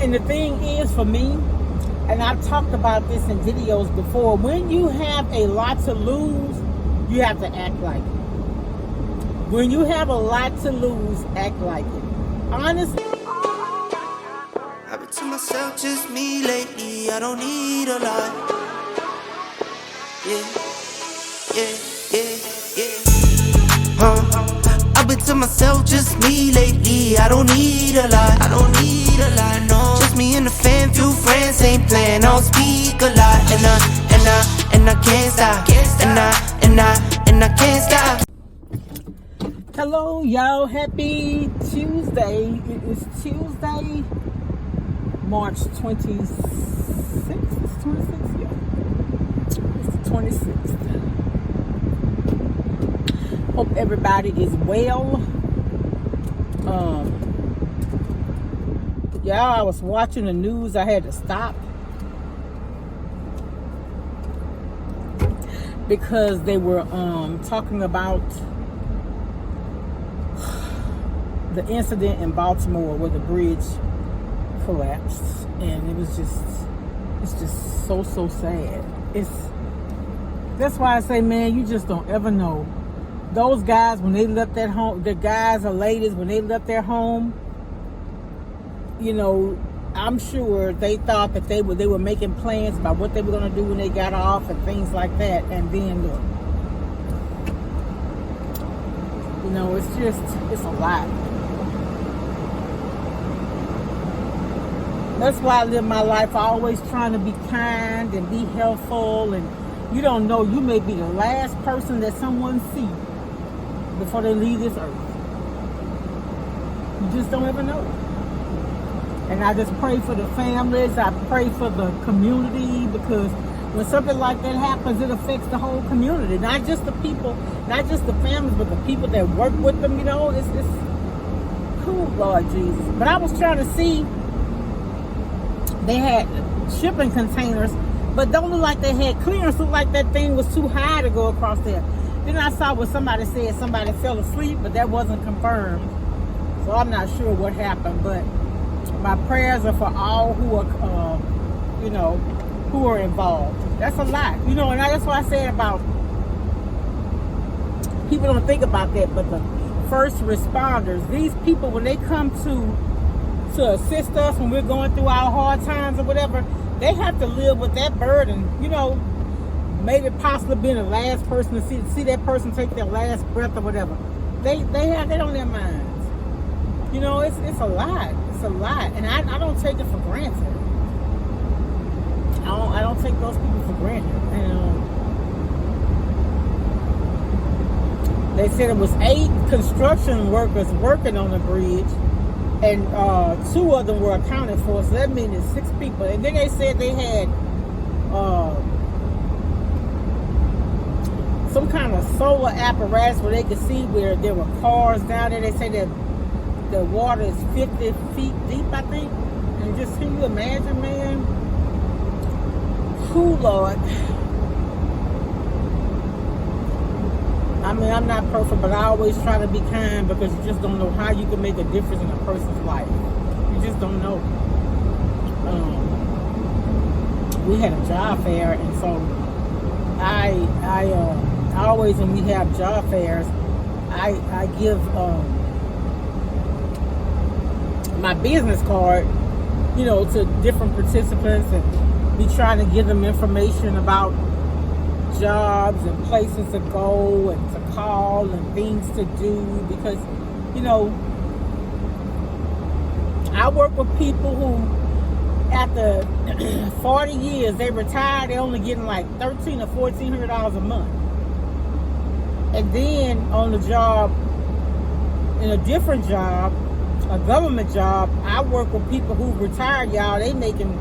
And the thing is, for me, and I've talked about this in videos before, when you have a lot to lose, you have to act like it. When you have a lot to lose, act like it. Honestly, I've been to myself, just me lately. I don't need a lot. Yeah, I've been to myself, just me lately. I don't need a lot. I don't need a lot, no. Just me and the fam, few friends ain't playing. I don't speak a lot, and I can't stop. And I can't stop. hello, y'all. Happy Tuesday. It is Tuesday, March 26th. It's 26th, yeah. It's the 26th. Hope everybody is well. Yeah, I was watching the news. I had to stop because they were talking about the incident in Baltimore where the bridge collapsed, and it's just so sad. That's why I say, man, you just don't ever know. Those guys, when they left that home, the guys or ladies, when they left their home, you know, I'm sure they thought that they were making plans about what they were going to do when they got off and things like that. And then, look, you know, it's a lot. That's why I live my life always trying to be kind and be helpful. And you don't know, you may be the last person that someone sees before they leave this earth. You just don't ever know. And I just pray for the families. I pray for the community, because when something like that happens, it affects the whole community. Not just the people, not just the families, but the people that work with them, you know. It's cool, Lord Jesus. But I was trying to see, they had shipping containers, but don't look like they had clearance. Look like that thing was too high to go across there. Then I saw what somebody said, somebody fell asleep, but that wasn't confirmed. So I'm not sure what happened, but my prayers are for all who are, you know, who are involved. That's a lot, you know, and that's why I said about, people don't think about that, but the first responders, these people, when they come to assist us when we're going through our hard times or whatever, they have to live with that burden, you know. Maybe possibly being the last person to see that person take their last breath or whatever. They have that on their minds. You know, it's a lot. It's a lot. And I don't take it for granted. I don't take those people for granted. And they said it was 8 construction workers working on the bridge, and 2 of them were accounted for. So that means it's 6 people. And then they said they had some kind of solar apparatus where they could see where there were cars down there. They say that the water is 50 feet deep, I think. And just, can you imagine, man? Whew, Lord. I mean, I'm not perfect, but I always try to be kind, because you just don't know how you can make a difference in a person's life. You just don't know. We had a job fair, and so I always, when we have job fairs, I give my business card, you know, to different participants, and be trying to give them information about jobs and places to go and to call and things to do, because, you know, I work with people who, after 40 years, they retire, they're only getting like $1,300 or $1,400 a month. And then on the job, in a different job, a government job, I work with people who retired, y'all. They making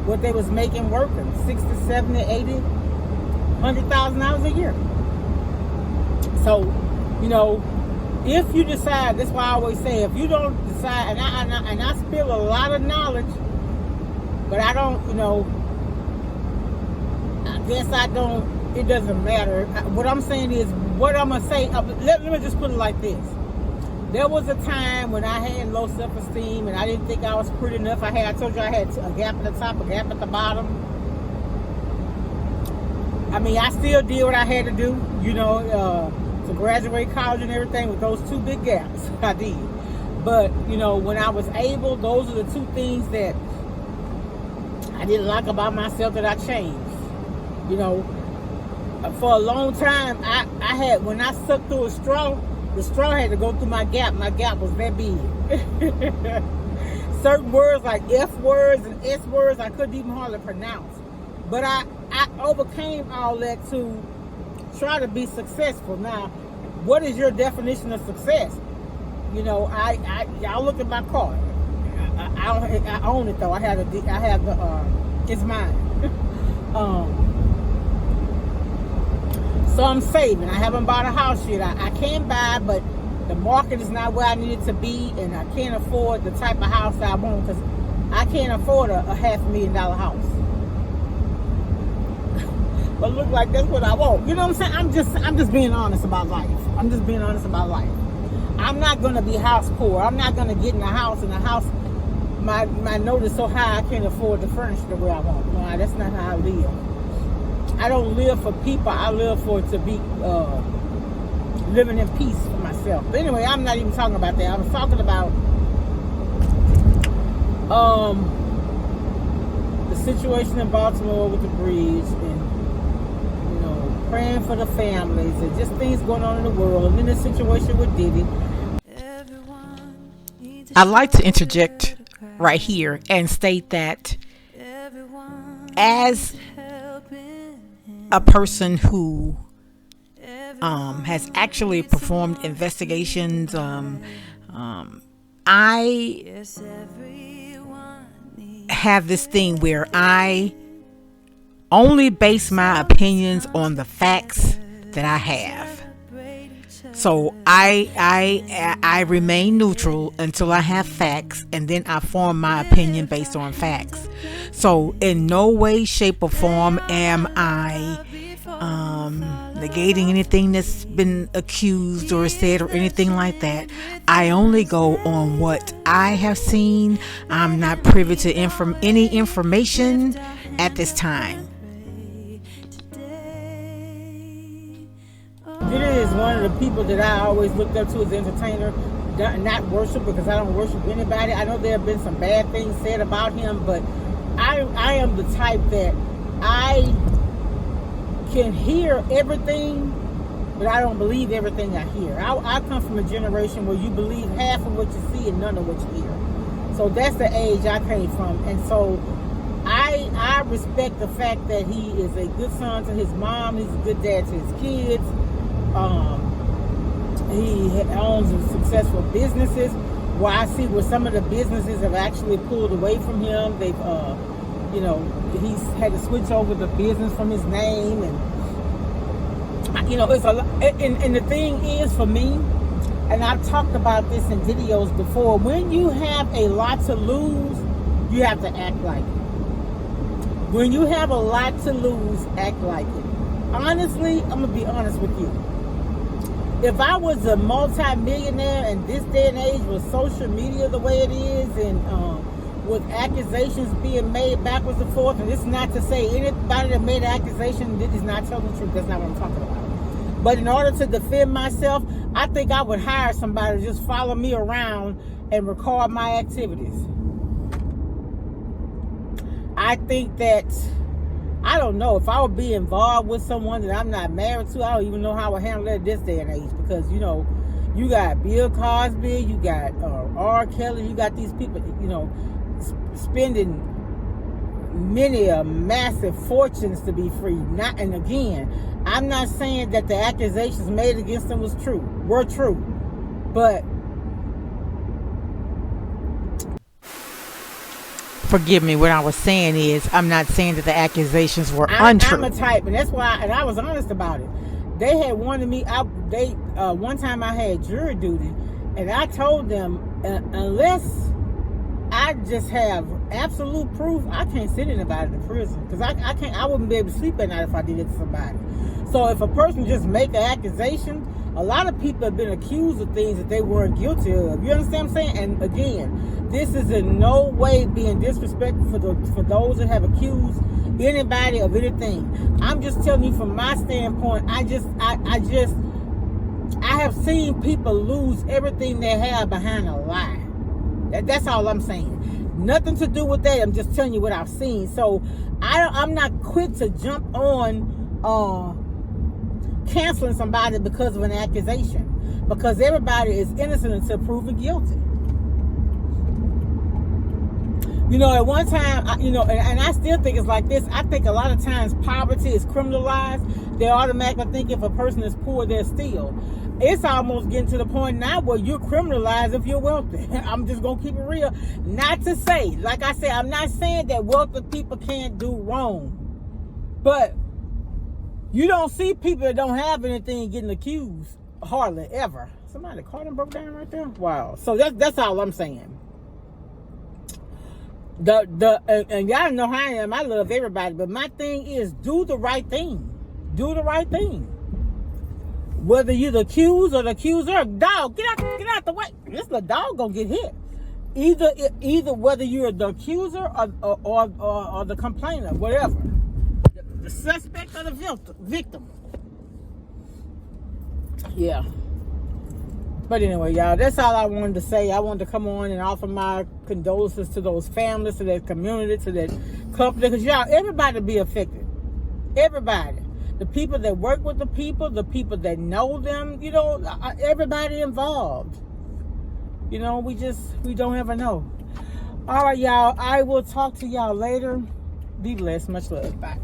what they was making working, 60, 70, 80, $100,000 a year. So, you know, if you decide, that's why I always say, if you don't decide, and I spill a lot of knowledge, but I don't, you know, I guess I don't, it doesn't matter. What I'm saying is, what I'm going to say, let me just put it like this. There was a time when I had low self-esteem and I didn't think I was pretty enough. I told you I had a gap at the top, a gap at the bottom. I mean, I still did what I had to do, you know, to graduate college and everything with those 2 big gaps. I did. But, you know, when I was able, those are the 2 things that I didn't like about myself that I changed. You know, for a long time, I had, when I sucked through a straw, the straw had to go through my gap. My gap was that big. Certain words like F words and S words, I couldn't even hardly pronounce. But I overcame all that to try to be successful. Now, what is your definition of success? You know, y'all look at my car. I own it though. I have it's mine. So I'm saving. I haven't bought a house yet. I can buy, but the market is not where I need it to be, and I can't afford the type of house I want because I can't afford a $500,000 house. But look like that's what I want. You know what I'm saying? I'm just being honest about life. I'm just being honest about life. I'm not gonna be house poor. I'm not gonna get in a house and the house my note is so high I can't afford to furnish the way I want. No, that's not how I live. I don't live for people. I live for it to be living in peace for myself. But anyway, I'm not even talking about that. I was talking about the situation in Baltimore with the bridge and praying for the families and just things going on in the world, and then the situation with Diddy. I'd like to interject right here and state that as a person who has actually performed investigations, I have this thing where I only base my opinions on the facts that I have. So I remain neutral until I have facts, and then I form my opinion based on facts. So in no way, shape, or form am I negating anything that's been accused or said or anything like that. I only go on what I have seen. I'm not privy to any information at this time. Diddy is one of the people that I always looked up to as an entertainer, not worship, because I don't worship anybody. I know there have been some bad things said about him, but I am the type that I can hear everything, but I don't believe everything I hear. I come from a generation where you believe half of what you see and none of what you hear. So that's the age I came from, and so I respect the fact that he is a good son to his mom. He's a good dad to his kids. He owns successful businesses. Where I see where some of the businesses have actually pulled away from him. They've, he's had to switch over the business from his name, and it's a lot. And the thing is, for me, and I've talked about this in videos before, when you have a lot to lose, you have to act like it. When you have a lot to lose, act like it. Honestly, I'm gonna be honest with you. If I was a multi-millionaire in this day and age with social media the way it is, and with accusations being made backwards and forth, and this is not to say anybody that made an accusation is not telling the truth. That's not what I'm talking about. But in order to defend myself, I think I would hire somebody to just follow me around and record my activities. I think that, I don't know, if I would be involved with someone that I'm not married to, I don't even know how I would handle it at this day and age, because, you got Bill Cosby, you got R. Kelly, you got these people, spending many massive fortunes to be free. And again, I'm not saying that the accusations made against them were true, but forgive me, what I was saying is, I'm not saying that the accusations were untrue. I'm a type, and that's why, and I was honest about it. They had wanted me, one time I had jury duty, and I told them, unless I just have absolute proof, I can't send anybody to prison, because I wouldn't be able to sleep at night if I did it to somebody. So if a person just make an accusation, A lot of people have been accused of things that they weren't guilty of. You understand what I'm saying? And again, this is in no way being disrespectful for those that have accused anybody of anything. I'm just telling you from my standpoint. I have seen people lose everything they have behind a lie. That's all I'm saying. Nothing to do with that. I'm just telling you what I've seen. So I'm not quick to jump on canceling somebody because of an accusation, because everybody is innocent until proven guilty. You know, at one time, and I still think it's like this. I think a lot of times poverty is criminalized. They automatically think if a person is poor, they're steal. It's almost getting to the point now where you're criminalized if you're wealthy. I'm just going to keep it real. Not to say, like I said, I'm not saying that wealthy people can't do wrong. But you don't see people that don't have anything getting accused hardly ever. Somebody car done broke down right there? Wow. So that's all I'm saying. And y'all know how I am. I love everybody. But my thing is, do the right thing. Do the right thing. Whether you're the accused or the accuser, dog, get out the way. This little dog gonna get hit. Either whether you're the accuser or the complainer, whatever. The suspect or the victim. Yeah. But anyway, y'all, that's all I wanted to say. I wanted to come on and offer my condolences to those families, to that community, to that company. Because y'all, everybody be affected. Everybody. The people that work with the people that know them, you know, everybody involved. You know, we don't ever know. All right, y'all. I will talk to y'all later. Be blessed. Much love. Bye.